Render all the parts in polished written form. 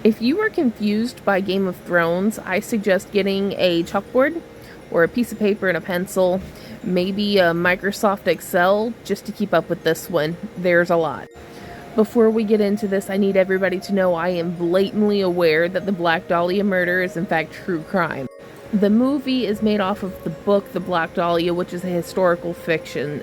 If you were confused by Game of Thrones, I suggest getting a chalkboard or a piece of paper and a pencil, maybe a Microsoft Excel, just to keep up with this one. There's a lot. Before we get into this, I need everybody to know I am blatantly aware that the Black Dahlia murder is in fact true crime. The movie is made off of the book, The Black Dahlia, which is a historical fiction.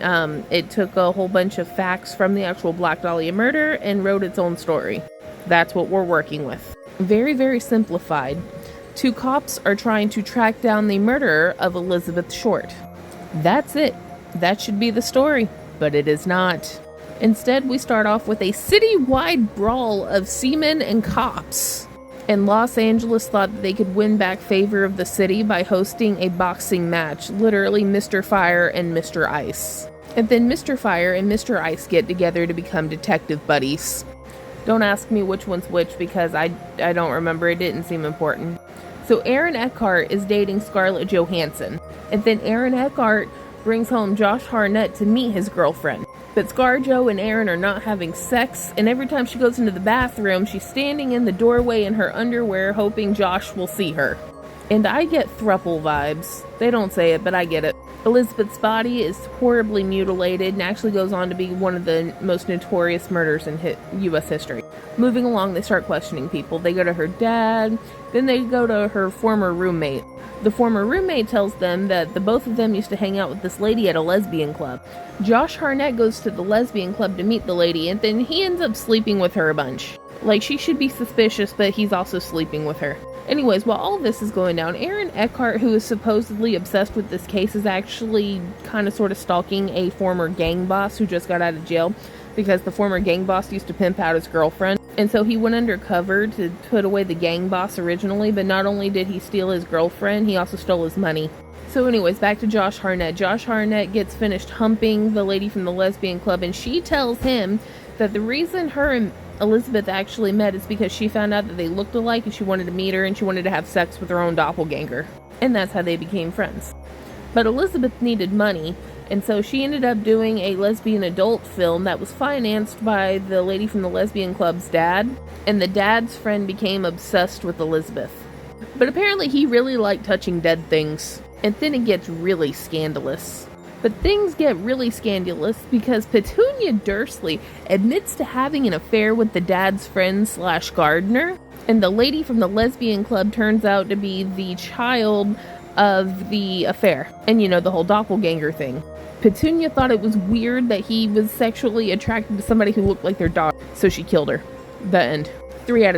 It took a whole bunch of facts from the actual Black Dahlia murder and wrote its own story. That's what we're working with. Very, very simplified. 2 cops are trying to track down the murderer of Elizabeth Short. That's it. That should be the story, but it is not. Instead, we start off with a city-wide brawl of seamen and cops. And Los Angeles thought that they could win back favor of the city by hosting a boxing match, literally Mr. Fire and Mr. Ice. And then Mr. Fire and Mr. Ice get together to become detective buddies. Don't ask me which one's which because I don't remember. It didn't seem important. So Aaron Eckhart is dating Scarlett Johansson. And then Aaron Eckhart brings home Josh Hartnett to meet his girlfriend. But ScarJo and Aaron are not having sex, and every time she goes into the bathroom, she's standing in the doorway in her underwear hoping Josh will see her. And I get throuple vibes. They don't say it, but I get it. Elizabeth's body is horribly mutilated and actually goes on to be one of the most notorious murders in U.S. history. Moving along, they start questioning people. They go to her dad, then they go to her former roommate. The former roommate tells them that the both of them used to hang out with this lady at a lesbian club. Josh Hartnett goes to the lesbian club to meet the lady, and then he ends up sleeping with her a bunch. Like, she should be suspicious, but he's also sleeping with her. Anyways, while all this is going down, Aaron Eckhart, who is supposedly obsessed with this case, is actually kind of sort of stalking a former gang boss who just got out of jail, because the former gang boss used to pimp out his girlfriend. And so he went undercover to put away the gang boss originally, but not only did he steal his girlfriend, he also stole his money. So anyways, back to Josh Hartnett. Josh Hartnett gets finished humping the lady from the lesbian club, and she tells him that the reason her and Elizabeth actually met is because she found out that they looked alike and she wanted to meet her and she wanted to have sex with her own doppelganger. And that's how they became friends. But Elizabeth needed money, and so she ended up doing a lesbian adult film that was financed by the lady from the lesbian club's dad, and the dad's friend became obsessed with Elizabeth. But apparently he really liked touching dead things, and then it gets really scandalous. But things get really scandalous because Petunia Dursley admits to having an affair with the dad's friend / gardener, and the lady from the lesbian club turns out to be the child of the affair. And the whole doppelganger thing. Petunia thought it was weird that he was sexually attracted to somebody who looked like their daughter, so she killed her. The end. 3 out of 10.